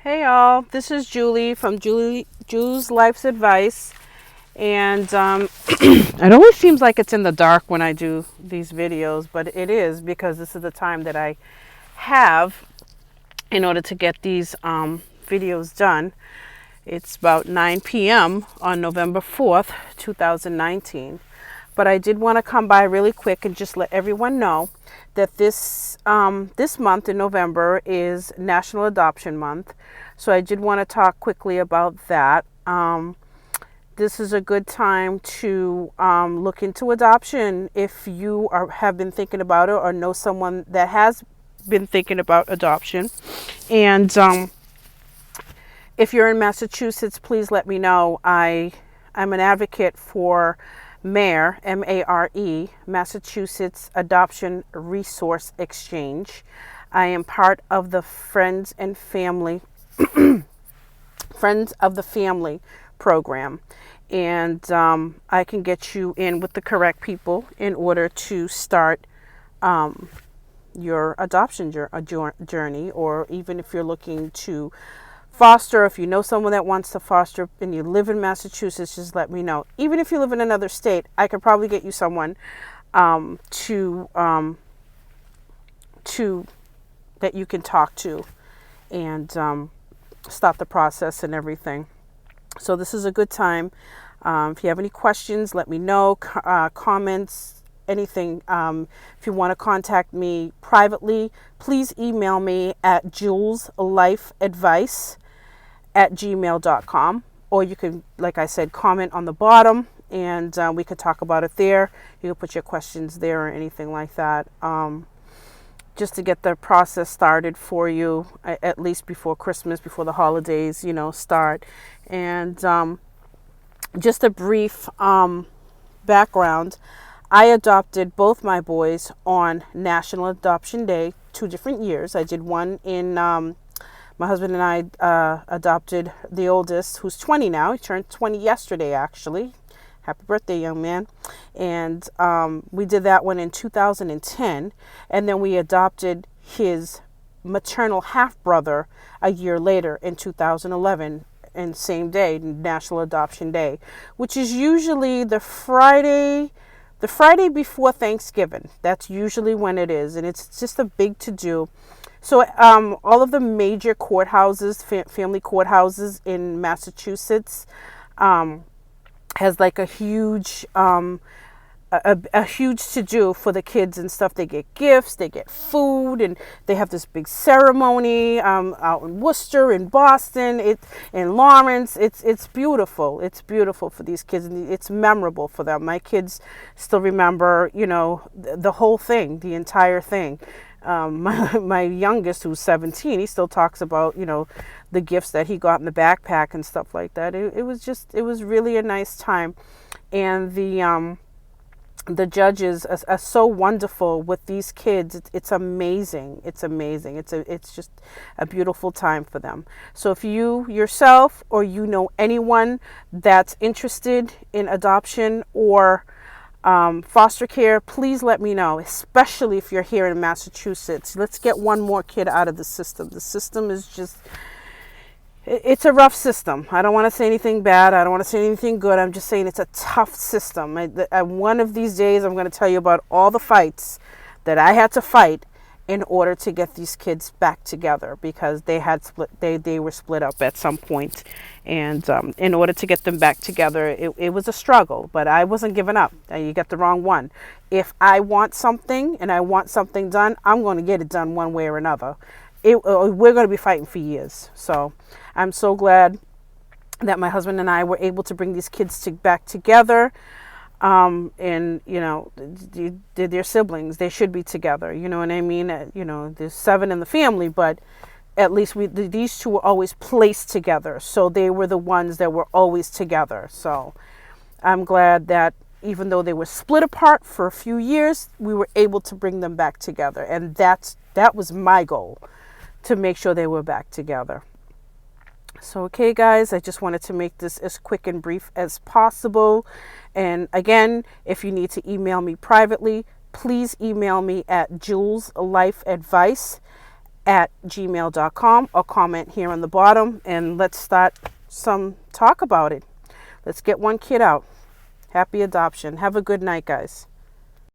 Hey all, this is Julie from Julie's Life's Advice, and it always seems like it's in the dark when I do these videos, but it is because this is the time that I have in order to get these videos done. It's about 9 p.m. on November 4th, 2019. But I did want to come by really quick and just let everyone know that this month in November is National Adoption Month. So I did want to talk quickly about that. This is a good time to look into adoption if you have been thinking about it or know someone that has been thinking about adoption. And if you're in Massachusetts, please let me know. I'm an advocate for MARE, M-A-R-E, Massachusetts Adoption Resource Exchange. I am part of the Friends of the Family program, and I can get you in with the correct people in order to start your adoption journey, or even if you're looking to foster, if you know someone that wants to foster and you live in Massachusetts, just let me know. Even if you live in another state, I could probably get you someone to that you can talk to and start the process and everything. So this is a good time. If you have any questions, let me know. Comments, anything. If you want to contact me privately, please email me at juleslifeadvice@gmail.com, or you can, like I said, comment on the bottom and we could talk about it there. You can put your questions there or anything like that, just to get the process started for you, at least before Christmas, before the holidays, start. And just a brief background. I adopted both my boys on National Adoption Day, 2 different years. I did one in my husband and I adopted the oldest, who's 20 now. He turned 20 yesterday, actually. Happy birthday, young man. And we did that one in 2010. And then we adopted his maternal half-brother a year later in 2011, and same day, National Adoption Day, which is usually the Friday before Thanksgiving. That's usually when it is. And it's just a big to-do. So all of the major courthouses, family courthouses in Massachusetts, has like a huge to-do for the kids and stuff. They get gifts, they get food, and they have this big ceremony out in Worcester, in Boston, in Lawrence. It's beautiful. It's beautiful for these kids, and it's memorable for them. My kids still remember, the whole thing, the entire thing. My youngest, who's 17, he still talks about, the gifts that he got in the backpack and stuff like that. It was really a nice time. And the judges are so wonderful with these kids. It's amazing. It's amazing. It's just a beautiful time for them. So if you yourself or anyone that's interested in adoption or foster care, please let me know, especially if you're here in Massachusetts. Let's get one more kid out of the system. The system is just, it's a rough system. I don't want to say anything bad. I don't want to say anything good. I'm just saying it's a tough system. One of these days, I'm going to tell you about all the fights that I had to fight in order to get these kids back together, because they were split up at some point. And in order to get them back together, it was a struggle, but I wasn't giving up. You got the wrong one. If I want something and I want something done, I'm going to get it done one way or another. We're going to be fighting for years. So I'm so glad that my husband and I were able to bring these kids back together. And they're siblings. They should be together. You know what I mean? There's 7 in the family, but at least these two were always placed together. So they were the ones that were always together. So I'm glad that even though they were split apart for a few years, we were able to bring them back together. And that was my goal, to make sure they were back together. So, okay, guys, I just wanted to make this as quick and brief as possible. And again, if you need to email me privately, please email me at juleslifeadvice gmail.com, or comment here on the bottom, and let's start some talk about it. Let's get one kid out. Happy adoption. Have a good night, guys.